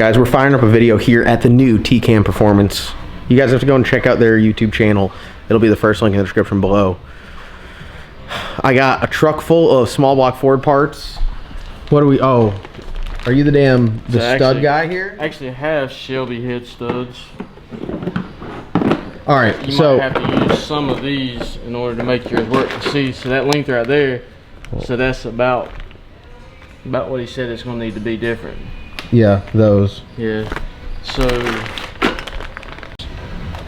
Guys, we're firing up a video here at the new TKM Performance. You guys have to go and check out their YouTube channel. It'll be the first link in the description below. I got a truck full of small block Ford parts. What are we, oh, are you the stud guy here? I actually have Shelby head studs. All right, you might have to use some of these in order to make yours work. See, so that length right there, so that's about what he said it's going to need to be different. Yeah, those. Yeah, so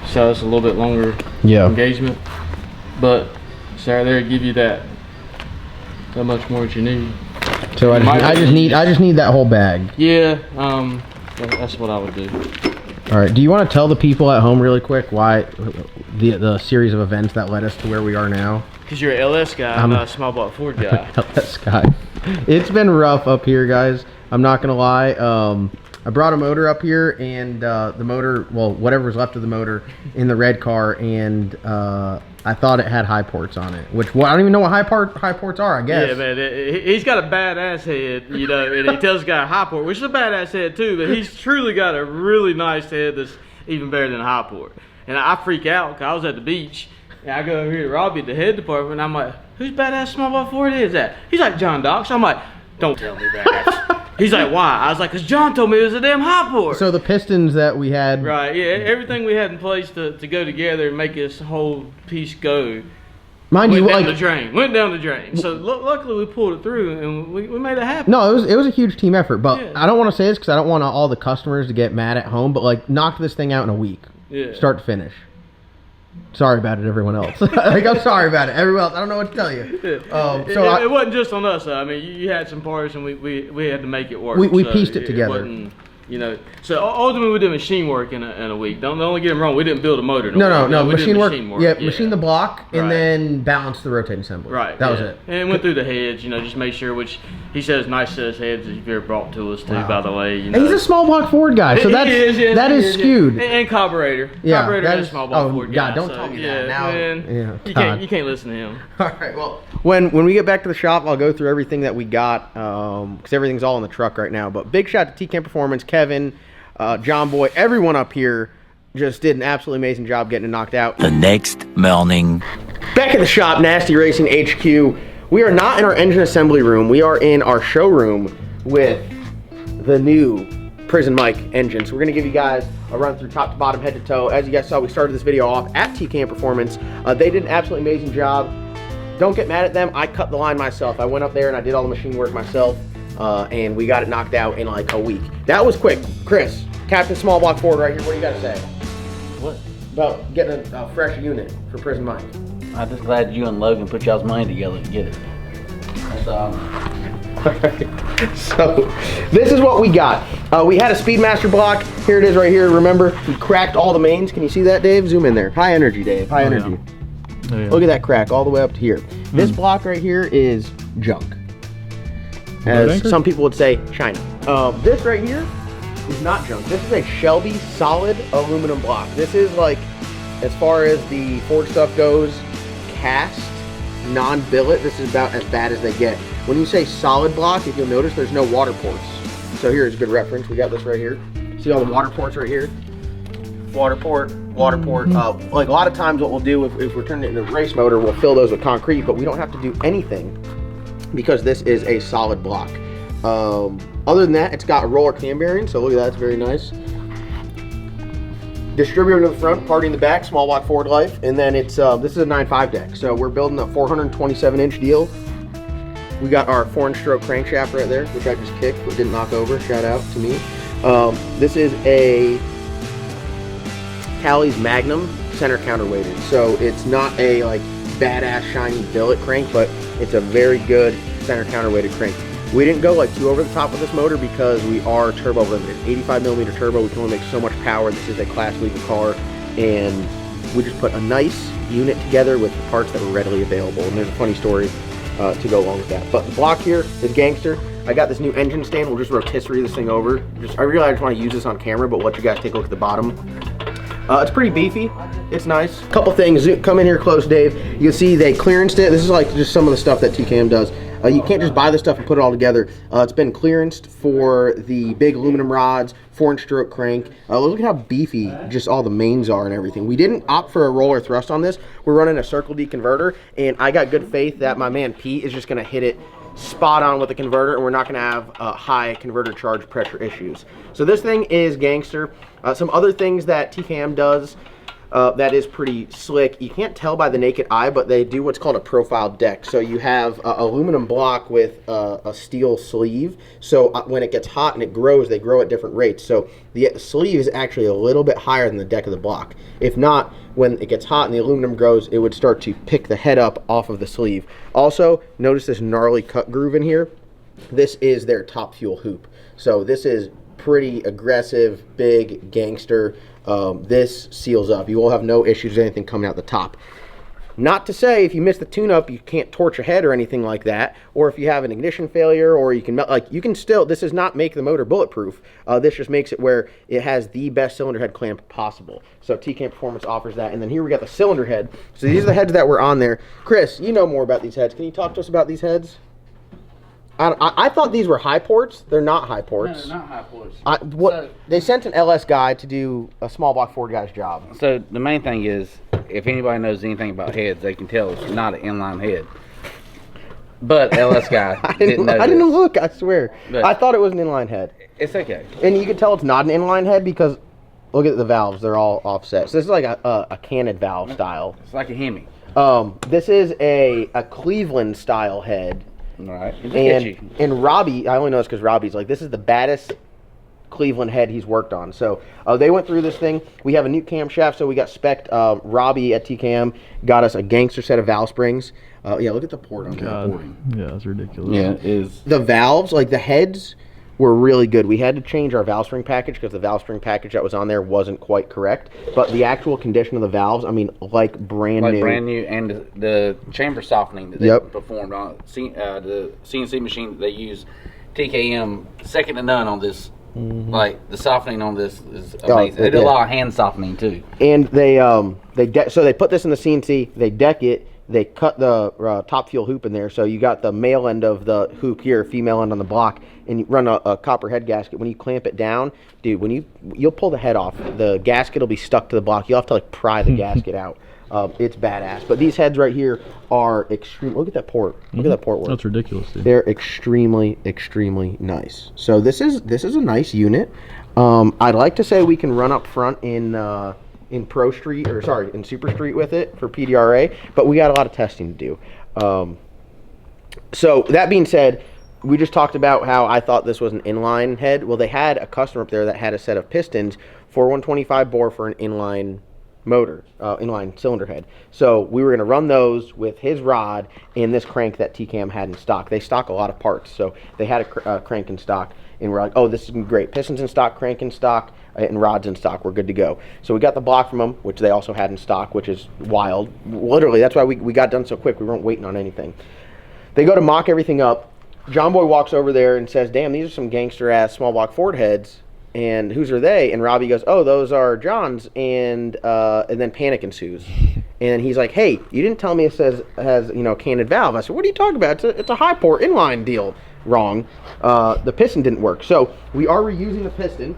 it's a little bit longer engagement, but so right there give you that much more that you need. So I just need that whole bag. Yeah, that's what I would do. All right, do you want to tell the people at home really quick why the series of events that led us to where we are now? Because you're an LS guy, I'm not a small block Ford guy. LS guy. It's been rough up here, guys. I'm not gonna lie. I brought a motor up here, and the motor, well, whatever was left of the motor in the red car, and I thought it had high ports on it, which I don't even know what high ports are, I guess. Yeah, man, he's got a badass head, you know, and he tells the guy a high port, which is a badass head too, but he's truly got a really nice head that's even better than a high port. And I freak out because I was at the beach, and I go over here to Robbie at the head department, and I'm like, whose badass small block Ford is that? He's like, John Dox. I'm like, don't tell me that. He's like, why? I was like, because John told me it was a damn high port. So the pistons that we had. Right, yeah, everything we had in place to go together and make this whole piece go. Mind you, went down the drain. So luckily we pulled it through and we made it happen. No, it was a huge team effort, but yeah. I don't want to say this because I don't want all the customers to get mad at home, but like knocked this thing out in a week. Yeah. Start to finish. Sorry about it, everyone else. Like, I'm sorry about it, everyone else. I don't know what to tell you. It wasn't just on us. I mean, you had some parts, and we had to make it work. We pieced it together. Wasn't, you know, so ultimately we did machine work in a week. Don't get them wrong. We didn't build a motor. No. Machine work. Yeah, machine the block and then balance the rotating assembly. Right. That was it. And went through the heads. You know, just make sure. Which he says nice set of heads that you've ever brought to us too. Wow. By the way, you know. And he's a small block Ford guy, so that is skewed. And carburetor. Yeah. Carburetor and small block Ford guy. God, don't tell me that now. Man, you can't listen to him. All right. Well, when we get back to the shop, I'll go through everything that we got because everything's all in the truck right now. But big shout out to TKM Performance, Kevin. John Boy, everyone up here just did an absolutely amazing job getting it knocked out. The next morning. Back at the shop, Nasty Racing HQ. We are not in our engine assembly room. We are in our showroom with the new Prison Mike engine. So we're going to give you guys a run through top to bottom, head to toe. As you guys saw, we started this video off at TKM Performance. They did an absolutely amazing job. Don't get mad at them. I cut the line myself. I went up there and I did all the machine work myself. And we got it knocked out in like a week. That was quick. Chris, Captain Small Block Ford right here, what do you got to say? What? About getting a fresh unit for Prison Mike. I'm just glad you and Logan put y'all's money together to get it. That's Alright, so this is what we got. We had a Speedmaster block. Here it is right here. Remember, we cracked all the mains. Can you see that, Dave? Zoom in there. High energy, Dave. High energy. Yeah. Oh, yeah. Look at that crack all the way up to here. This block right here is junk. As some people would say, China. This right here is not junk. This is a Shelby solid aluminum block. This is like, as far as the Ford stuff goes, cast, non-billet, this is about as bad as they get. When you say solid block, if you'll notice, there's no water ports. So here's a good reference. We got this right here. See all the water ports right here? Water port, water port. Like a lot of times what we'll do if we're turning it into a race motor, we'll fill those with concrete, but we don't have to do anything because this is a solid block. Other than that, it's got a roller cam bearing, so look at that, it's very nice. Distributor to the front, party in the back, small block Ford life, and then it's this is a 9.5 deck, so we're building a 427-inch deal. We got our 4-inch stroke crankshaft right there, which I just kicked but didn't knock over. Shout out to me. This is a Callie's Magnum center counterweighted, so it's not a like badass shiny billet crank, but it's a very good center counterweighted crank. We didn't go like too over the top with this motor because we are turbo limited. 85mm turbo, we can only make so much power. This is a class legal car, and we just put a nice unit together with the parts that were readily available. And there's a funny story to go along with that. But the block here is gangster. I got this new engine stand. We'll just rotisserie this thing over. I realize I just want to use this on camera, but let you guys take a look at the bottom. It's pretty beefy. It's nice. Couple things. Come in here close, Dave. You can see they clearanced it. This is like just some of the stuff that TKM does. You can't just buy this stuff and put it all together. It's been clearanced for the big aluminum rods, 4-inch stroke crank. Look at how beefy just all the mains are and everything. We didn't opt for a roller thrust on this. We're running a Circle D converter, and I got good faith that my man Pete is just going to hit it spot on with the converter, and we're not going to have high converter charge pressure issues. So this thing is gangster. Some other things that TKM does that is pretty slick. You can't tell by the naked eye, but they do what's called a profile deck. So you have a aluminum block with a steel sleeve. So when it gets hot and it grows, they grow at different rates. So the sleeve is actually a little bit higher than the deck of the block. If not, when it gets hot and the aluminum grows, it would start to pick the head up off of the sleeve. Also, notice this gnarly cut groove in here. This is their top fuel hoop. So this is pretty aggressive, big, gangster. This seals up. You will have no issues with anything coming out the top. Not to say if you miss the tune-up, you can't torch a head or anything like that, or if you have an ignition failure, or you can still, this does not make the motor bulletproof. This just makes it where it has the best cylinder head clamp possible. So TKM Performance offers that. And then here we got the cylinder head. So these are the heads that were on there. Chris, you know more about these heads. Can you talk to us about these heads? I thought these were high ports. They're not high ports. No, they're not high ports. They sent an LS guy to do a small block Ford guy's job. So the main thing is, if anybody knows anything about heads, they can tell it's not an inline head. But LS guy didn't know. I didn't look, I swear. But I thought it was an inline head. It's okay. And you can tell it's not an inline head because look at the valves. They're all offset. So this is like a canted valve style. It's like a Hemi. This is a Cleveland style head. All right. And Robbie, I only know this because Robbie's like, this is the baddest Cleveland head he's worked on. So they went through this thing. We have a new camshaft, so we got spec'd. Robbie at TKM got us a gangster set of valve springs. Yeah, look at the port on that. Yeah, it's ridiculous. Yeah, it is. The valves, like the heads, were really good. We had to change our valve spring package because the valve spring package that was on there wasn't quite correct. But the actual condition of the valves, I mean, like brand new. Brand new, and the chamber softening that they performed on the CNC machine that they use, TKM, second to none on this. Like the softening on this is amazing. They did a lot of hand softening too. And so they put this in the CNC. They deck it. They cut the top fuel hoop in there. So you got the male end of the hoop here, female end on the block, and you run a copper head gasket. When you clamp it down, dude, you'll pull the head off, the gasket will be stuck to the block. You'll have to like pry the gasket out. It's badass. But these heads right here are extreme. Look at that port. Look at that port work. That's ridiculous, dude. They're extremely, extremely nice. So this is a nice unit. I'd like to say we can run up front in Pro Street, or sorry, in Super Street with it for PDRA, but we got a lot of testing to do. So that being said, we just talked about how I thought this was an inline head. Well, they had a customer up there that had a set of pistons for 125 bore for an inline motor, inline cylinder head. So we were going to run those with his rod and this crank that TKM had in stock. They stock a lot of parts, so they had a crank in stock, and we're like, oh, this is great. Pistons in stock, crank in stock, and rods in stock. We're good to go. So we got the block from them, which they also had in stock, which is wild. Literally, that's why we got done so quick. We weren't waiting on anything. They go to mock everything up. John Boy walks over there and says, damn, these are some gangster-ass small block Ford heads. And whose are they? And Robbie goes, oh, those are John's. And then panic ensues. And he's like, hey, you didn't tell me it has canted valve. I said, what are you talking about? It's a high port inline deal. Wrong. The piston didn't work. So we are reusing the piston.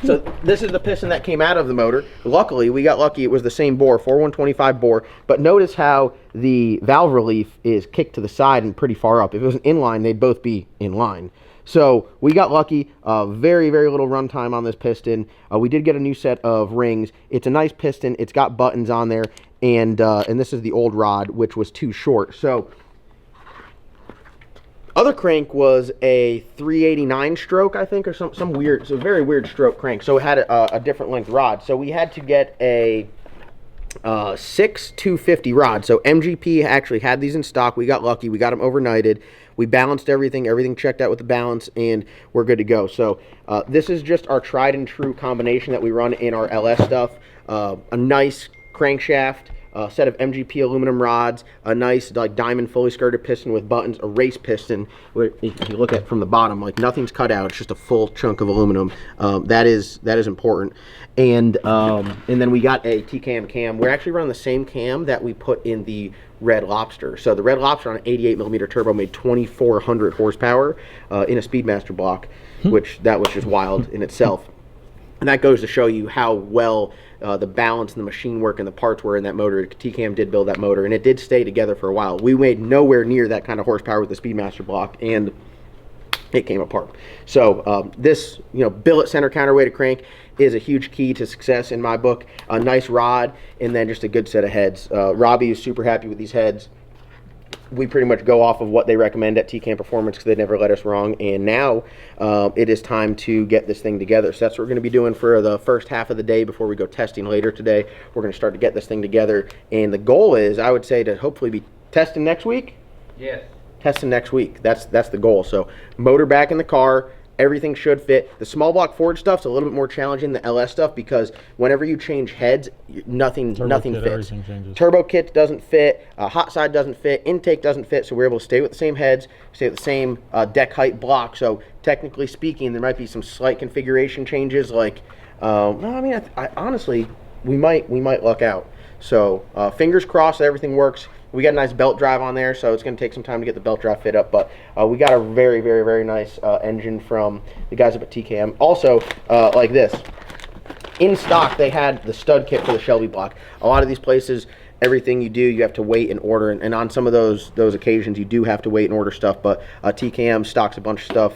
So this is the piston that came out of the motor. Luckily, we got lucky. It was the same bore, 4125 bore. But notice how the valve relief is kicked to the side and pretty far up. If it was an inline, they'd both be in line. So we got lucky. Very, very little runtime on this piston. We did get a new set of rings. It's a nice piston. It's got buttons on there. And this is the old rod, which was too short. So other crank was a 389 stroke, I think, or some weird, it's a very weird stroke crank. So it had a different length rod. So we had to get a 6-250 rod. So MGP actually had these in stock. We got lucky. We got them overnighted. We balanced everything checked out with the balance, and we're good to go. So this is just our tried and true combination that we run in our LS stuff. A nice crankshaft, a set of MGP aluminum rods, a nice like diamond fully skirted piston with buttons, a race piston. Where if you look at from the bottom, like nothing's cut out. It's just a full chunk of aluminum. That is important. And then we got a TKM cam. We're actually running the same cam that we put in the Red Lobster. So the Red Lobster on an 88mm turbo made 2,400 horsepower in a Speedmaster block, which that was just wild in itself. And that goes to show you how well the balance and the machine work and the parts were in that motor. TKM did build that motor, and it did stay together for a while. We made nowhere near that kind of horsepower with the Speedmaster block, and it came apart. So this, billet center counterweighted crank is a huge key to success in my book. A nice rod, and then just a good set of heads. Robbie is super happy with these heads. We pretty much go off of what they recommend at TKM Performance because they never let us wrong. And now it is time to get this thing together. So that's what we're going to be doing for the first half of the day before we go testing later today. We're going to start to get this thing together. And the goal is, I would say, to hopefully be testing next week. Yes. Testing next week. That's the goal. So motor back in the car. Everything should fit. The small block Ford stuff's a little bit more challenging than the LS stuff because whenever you change heads, nothing fits. Turbo kit doesn't fit. Hot side doesn't fit. Intake doesn't fit. So we're able to stay with the same heads, stay with the same deck height block. So technically speaking, there might be some slight configuration changes. Like, I honestly, we might luck out. So fingers crossed that everything works. We got a nice belt drive on there, so it's going to take some time to get the belt drive fit up, but we got a very, very, very nice engine from the guys up at TKM. Also, like this, in stock, they had the stud kit for the Shelby block. A lot of these places, everything you do, you have to wait and order, and on some of those occasions, you do have to wait and order stuff, but TKM stocks a bunch of stuff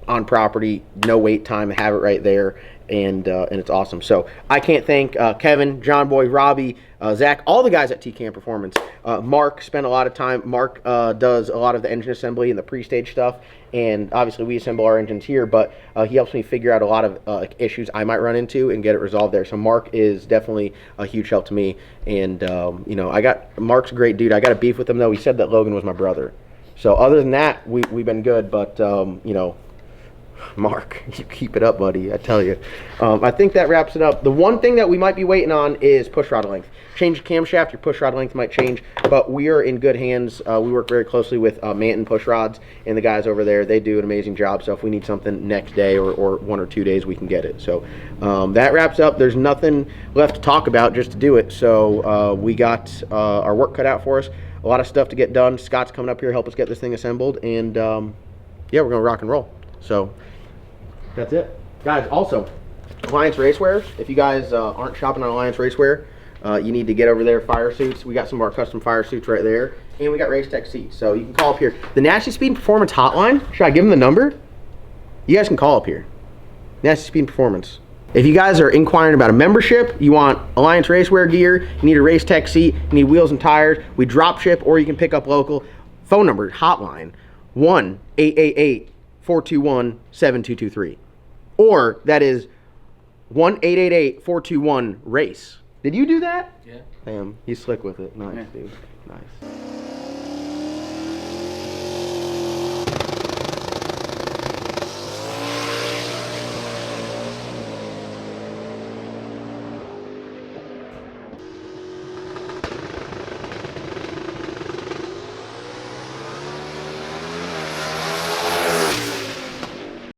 on property, no wait time, have it right there, and it's awesome. So I can't thank Kevin, John Boy, Robbie, Zach, all the guys at TKM Performance. Mark spent a lot of time. Mark does a lot of the engine assembly and the pre-stage stuff, and obviously we assemble our engines here, but he helps me figure out a lot of issues I might run into and get it resolved there. So Mark is definitely a huge help to me, and Mark's a great dude. I got a beef with him though. He said that Logan was my brother. So other than that, we've been good, but Mark, you keep it up, buddy, I tell you. I think that wraps it up. The one thing that we might be waiting on is push rod length. Change the camshaft, your push rod length might change, but we are in good hands. We work very closely with Manton Push Rods and the guys over there. They do an amazing job, so if we need something next day or 1 or 2 days, we can get it. So that wraps up. There's nothing left to talk about just to do it, so we got our work cut out for us. A lot of stuff to get done. Scott's coming up here to help us get this thing assembled, and yeah, we're going to rock and roll. So that's it. Guys, also, Alliance Racewear. If you guys aren't shopping on Alliance Racewear, you need to get over there. Fire suits. We got some of our custom fire suits right there. And we got Race Tech seats. So you can call up here. The Nasty Speed Performance hotline. Should I give them the number? You guys can call up here. Nasty Speed Performance. If you guys are inquiring about a membership, you want Alliance Racewear gear, you need a Race Tech seat, you need wheels and tires, we drop ship or you can pick up local. Phone number, hotline, 1-888-421-7223. Or that is 1-888-421-RACE. Did you do that? Yeah. Damn, he's slick with it. Nice, dude. Nice.